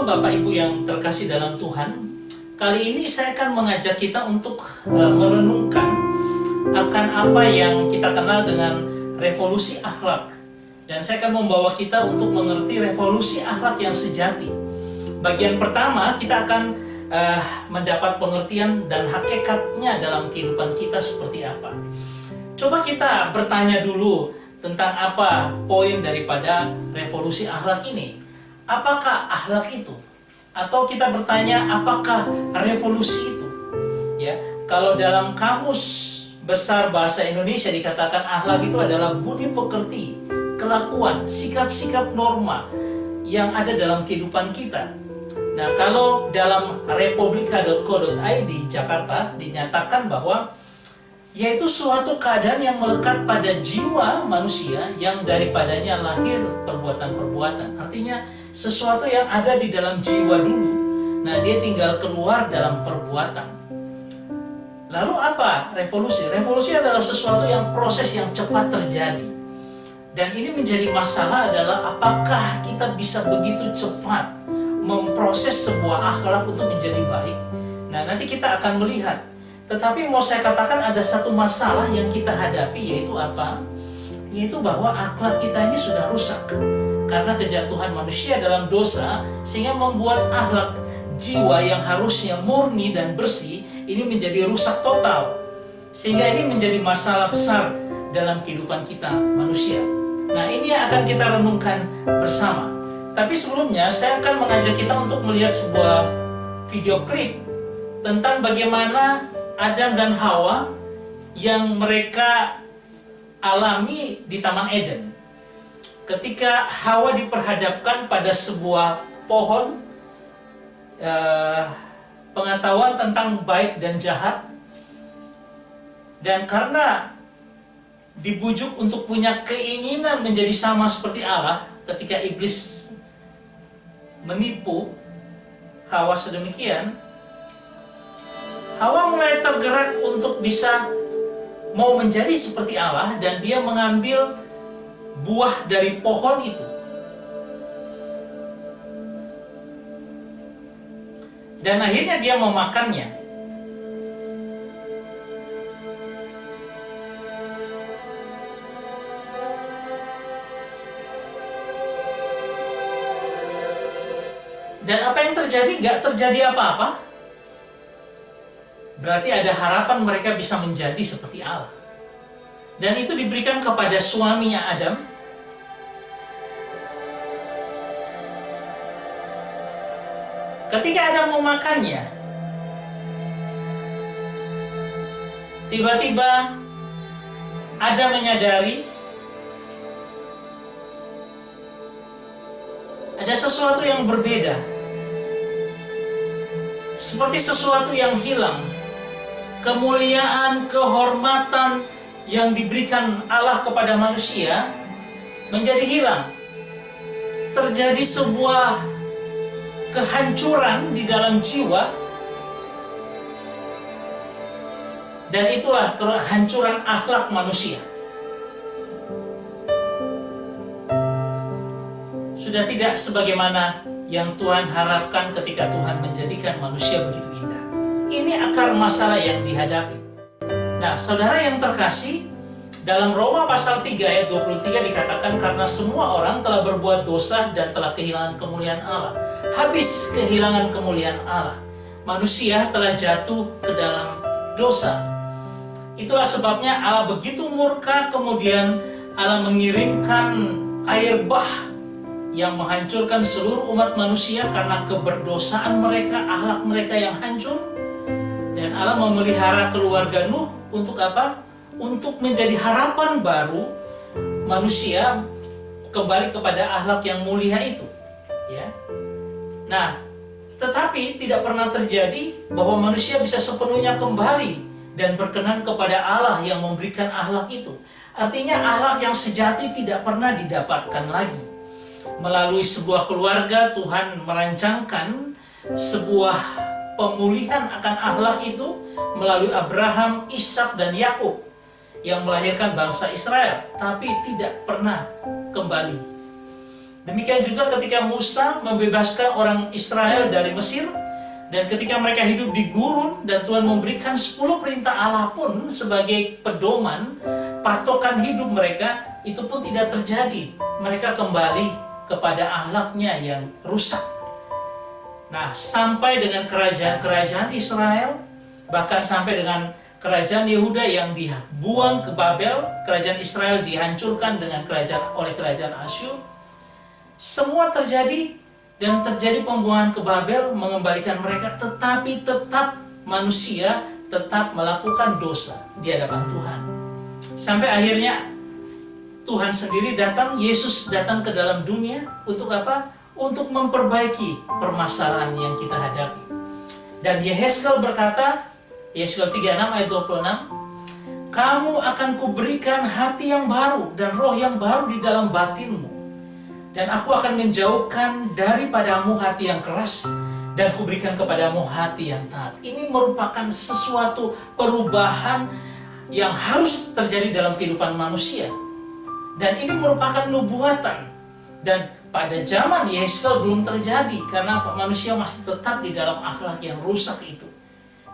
Shalom Bapak Ibu yang terkasih dalam Tuhan. Kali ini saya akan mengajak kita untuk merenungkan akan apa yang kita kenal dengan revolusi akhlak. Dan saya akan membawa kita untuk mengerti revolusi akhlak yang sejati. Bagian pertama kita akan mendapat pengertian dan hakikatnya dalam kehidupan kita seperti apa. Coba kita bertanya dulu tentang apa poin daripada revolusi akhlak ini. Apakah akhlak itu? Atau kita bertanya, apakah revolusi itu? Ya, kalau dalam kamus besar bahasa Indonesia dikatakan akhlak itu adalah budi pekerti, kelakuan, sikap-sikap norma yang ada dalam kehidupan kita. Nah, kalau dalam republika.co.id Jakarta dinyatakan bahwa yaitu suatu keadaan yang melekat pada jiwa manusia yang daripadanya lahir perbuatan-perbuatan. Artinya sesuatu yang ada di dalam jiwa dulu. Nah, dia tinggal keluar dalam perbuatan. Lalu apa revolusi? Revolusi adalah sesuatu yang proses yang cepat terjadi. Dan ini menjadi masalah adalah apakah kita bisa begitu cepat memproses sebuah akhlak untuk menjadi baik. Nah, nanti kita akan melihat. Tetapi mau saya katakan ada satu masalah yang kita hadapi, yaitu apa? Yaitu bahwa akhlak kita ini sudah rusak. Karena kejatuhan manusia dalam dosa, sehingga membuat akhlak jiwa yang harusnya murni dan bersih, ini menjadi rusak total. Sehingga ini menjadi masalah besar dalam kehidupan kita manusia. Nah, ini yang akan kita renungkan bersama. Tapi sebelumnya, saya akan mengajak kita untuk melihat sebuah video klip tentang bagaimana Adam dan Hawa yang mereka alami di Taman Eden. Ketika Hawa diperhadapkan pada sebuah pohon pengetahuan tentang baik dan jahat, dan karena dibujuk untuk punya keinginan menjadi sama seperti Allah, ketika iblis menipu Hawa sedemikian, Hawa mulai tergerak untuk bisa mau menjadi seperti Allah, dan dia mengambil buah dari pohon itu. Dan akhirnya dia memakannya. Dan apa yang terjadi? Gak terjadi apa-apa. Berarti ada harapan mereka bisa menjadi seperti Allah. Dan itu diberikan kepada suaminya Adam. Ketika Adam memakannya, tiba-tiba Adam menyadari ada sesuatu yang berbeda. Seperti sesuatu yang hilang. Kemuliaan, kehormatan yang diberikan Allah kepada manusia menjadi hilang. Terjadi sebuah kehancuran di dalam jiwa, dan itulah kehancuran akhlak manusia. Sudah tidak sebagaimana yang Tuhan harapkan ketika Tuhan menjadikan manusia begitu indah. Ini akar masalah yang dihadapi. Nah, saudara yang terkasih, dalam Roma pasal 3 ayat 23 dikatakan, karena semua orang telah berbuat dosa dan telah kehilangan kemuliaan Allah. Habis kehilangan kemuliaan Allah. Manusia telah jatuh ke dalam dosa. Itulah sebabnya Allah begitu murka, kemudian Allah mengirimkan air bah yang menghancurkan seluruh umat manusia karena keberdosaan mereka, akhlak mereka yang hancur. Dan Allah memelihara keluarga Nuh untuk apa? Untuk menjadi harapan baru manusia kembali kepada akhlak yang mulia itu. Ya. Nah, tetapi tidak pernah terjadi bahwa manusia bisa sepenuhnya kembali dan berkenan kepada Allah yang memberikan akhlak itu. Artinya akhlak yang sejati tidak pernah didapatkan lagi. Melalui sebuah keluarga, Tuhan merancangkan sebuah pemulihan akan akhlak itu melalui Abraham, Ishak, dan Yakub yang melahirkan bangsa Israel, tapi tidak pernah kembali. Demikian juga ketika Musa membebaskan orang Israel dari Mesir, dan ketika mereka hidup di gurun dan Tuhan memberikan 10 perintah Allah pun sebagai pedoman, patokan hidup mereka, itu pun tidak terjadi. Mereka kembali kepada akhlaknya yang rusak. Nah, sampai dengan kerajaan-kerajaan Israel, bahkan sampai dengan kerajaan Yehuda yang dibuang ke Babel, kerajaan Israel dihancurkan oleh kerajaan Asyur. Semua terjadi, dan terjadi pembuangan ke Babel mengembalikan mereka, tetapi tetap manusia tetap melakukan dosa di hadapan Tuhan. Sampai akhirnya Tuhan sendiri datang, Yesus datang ke dalam dunia untuk apa? Untuk memperbaiki permasalahan yang kita hadapi. Dan Yehezkel berkata, Yehezkel 36 ayat 26, "Kamu akan kuberikan hati yang baru dan roh yang baru di dalam batinmu. Dan aku akan menjauhkan daripadamu hati yang keras, dan kuberikan kepadamu hati yang taat." Ini merupakan sesuatu perubahan yang harus terjadi dalam kehidupan manusia. Dan ini merupakan nubuatan. Dan pada zaman Yehezkel belum terjadi, karena manusia masih tetap di dalam akhlak yang rusak itu.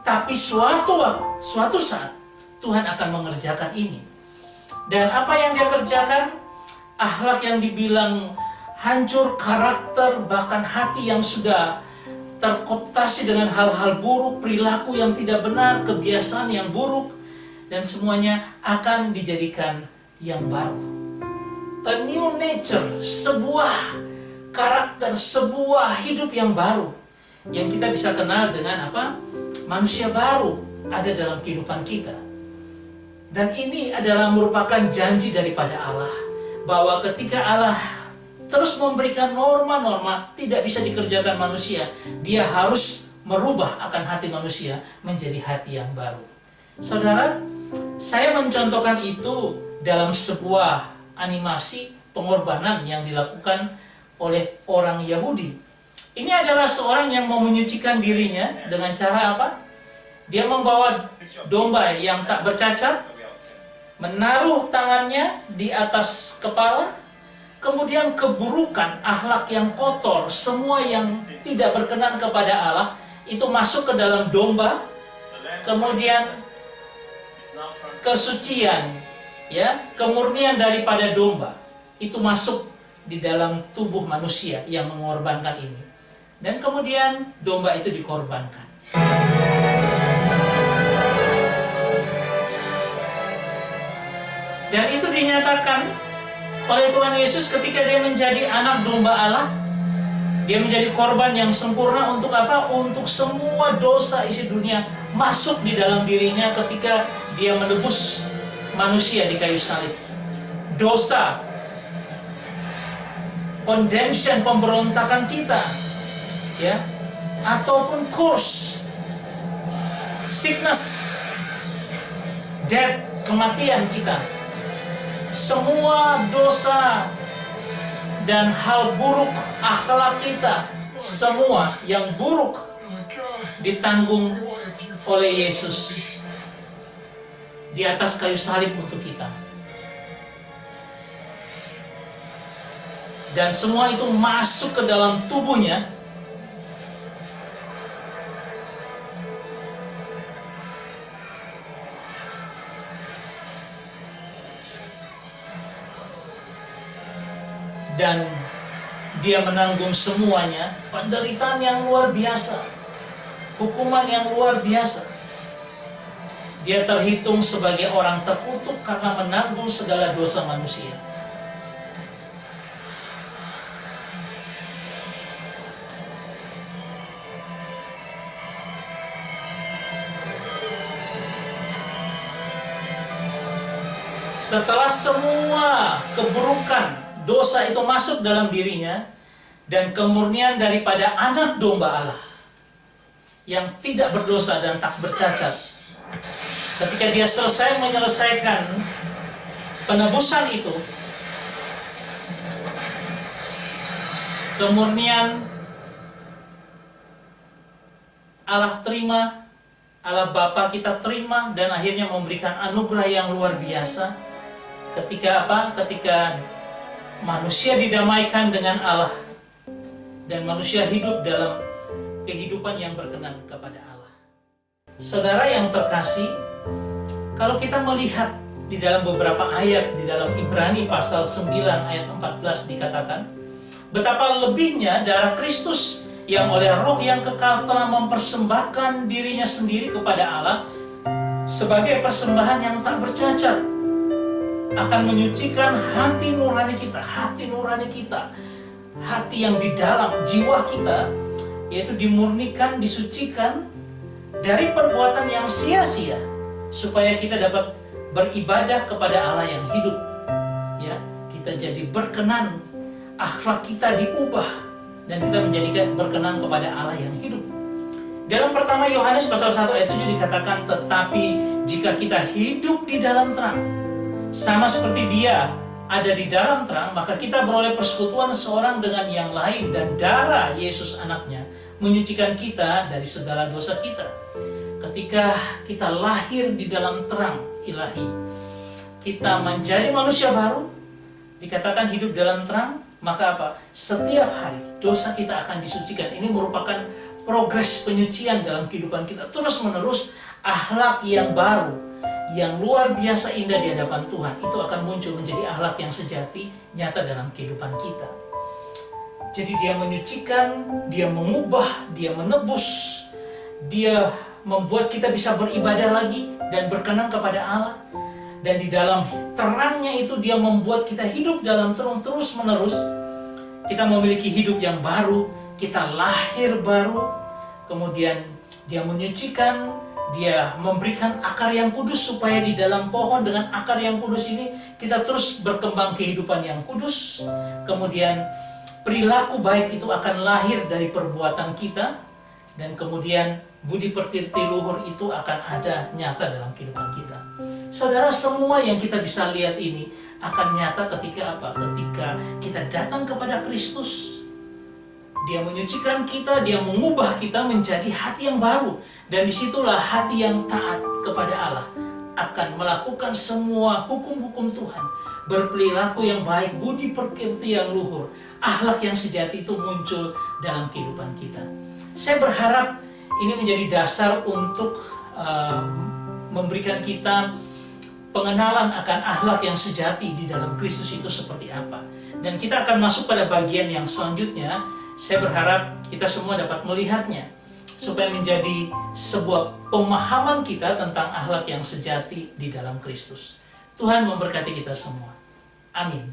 Tapi suatu saat Tuhan akan mengerjakan ini. Dan apa yang dia kerjakan? Akhlak yang dibilang hancur, karakter, bahkan hati yang sudah terkooptasi dengan hal-hal buruk, perilaku yang tidak benar, kebiasaan yang buruk, dan semuanya akan dijadikan yang baru. A new nature, sebuah karakter, sebuah hidup yang baru, yang kita bisa kenal dengan apa? Manusia baru ada dalam kehidupan kita. Dan ini adalah merupakan janji daripada Allah, bahwa ketika Allah terus memberikan norma-norma tidak bisa dikerjakan manusia, dia harus merubah akan hati manusia menjadi hati yang baru. Saudara, saya mencontohkan itu dalam sebuah animasi pengorbanan yang dilakukan oleh orang Yahudi. Ini adalah seorang yang mau menyucikan dirinya dengan cara apa? Dia membawa domba yang tak bercacat, menaruh tangannya di atas kepala, kemudian keburukan, akhlak yang kotor, semua yang tidak berkenan kepada Allah, itu masuk ke dalam domba. Kemudian kesucian, ya, kemurnian daripada domba, itu masuk di dalam tubuh manusia yang mengorbankan ini. Dan kemudian domba itu dikorbankan. Dan itu dinyatakan oleh Tuhan Yesus ketika dia menjadi anak domba Allah. Dia menjadi korban yang sempurna untuk apa? Untuk semua dosa isi dunia masuk di dalam dirinya ketika dia menebus manusia di kayu salib. Dosa, condemnation, pemberontakan kita, ya, ataupun curse, sickness, death, kematian kita, semua dosa dan hal buruk akhlak kita, semua yang buruk ditanggung oleh Yesus di atas kayu salib untuk kita. Dan semua itu masuk ke dalam tubuhnya. Dan dia menanggung semuanya, penderitaan yang luar biasa, hukuman yang luar biasa. Dia terhitung sebagai orang terkutuk karena menanggung segala dosa manusia. Setelah semua keburukan dosa itu masuk dalam dirinya, dan kemurnian daripada anak domba Allah yang tidak berdosa dan tak bercacat, ketika dia selesai menyelesaikan penebusan itu, kemurnian Allah terima, Allah Bapa kita terima, dan akhirnya memberikan anugerah yang luar biasa. Ketika apa? Ketika manusia didamaikan dengan Allah, dan manusia hidup dalam kehidupan yang berkenan kepada Allah. Saudara yang terkasih, kalau kita melihat di dalam beberapa ayat di dalam Ibrani pasal 9 ayat 14 dikatakan, betapa lebihnya darah Kristus yang oleh Roh yang kekal telah mempersembahkan dirinya sendiri kepada Allah sebagai persembahan yang tak bercacat, akan menyucikan hati nurani kita, hati yang di dalam jiwa kita, yaitu dimurnikan, disucikan dari perbuatan yang sia-sia, supaya kita dapat beribadah kepada Allah yang hidup. Ya, kita jadi berkenan, akhlak kita diubah, dan kita menjadikan berkenan kepada Allah yang hidup. Dalam pertama Yohanes pasal 1 ayat 7 dikatakan, tetapi jika kita hidup di dalam terang, sama seperti Dia ada di dalam terang, maka kita beroleh persekutuan seorang dengan yang lain, dan darah Yesus anaknya menyucikan kita dari segala dosa kita. Ketika kita lahir di dalam terang ilahi, kita menjadi manusia baru, dikatakan hidup dalam terang, maka apa? Setiap hari dosa kita akan disucikan. Ini merupakan progres penyucian dalam kehidupan kita. Terus menerus akhlak yang baru, yang luar biasa indah di hadapan Tuhan, itu akan muncul menjadi akhlak yang sejati, nyata dalam kehidupan kita. Jadi Dia menyucikan, Dia mengubah, Dia menebus, Dia membuat kita bisa beribadah lagi dan berkenan kepada Allah. Dan di dalam terangnya itu Dia membuat kita hidup dalam terang terus menerus. Kita memiliki hidup yang baru, kita lahir baru. Kemudian Dia menyucikan, Dia memberikan akar yang kudus, supaya di dalam pohon dengan akar yang kudus ini kita terus berkembang kehidupan yang kudus. Kemudian perilaku baik itu akan lahir dari perbuatan kita, dan kemudian budi pekerti luhur itu akan ada nyata dalam kehidupan kita. Saudara, semua yang kita bisa lihat ini akan nyata ketika apa? Ketika kita datang kepada Kristus. Dia menyucikan kita, Dia mengubah kita menjadi hati yang baru. Dan disitulah hati yang taat kepada Allah akan melakukan semua hukum-hukum Tuhan. Berperilaku yang baik, budi pekerti yang luhur, akhlak yang sejati itu muncul dalam kehidupan kita. Saya berharap ini menjadi dasar untuk memberikan kita pengenalan akan akhlak yang sejati di dalam Kristus itu seperti apa. Dan kita akan masuk pada bagian yang selanjutnya. Saya berharap kita semua dapat melihatnya, supaya menjadi sebuah pemahaman kita tentang akhlak yang sejati di dalam Kristus. Tuhan memberkati kita semua. Amin.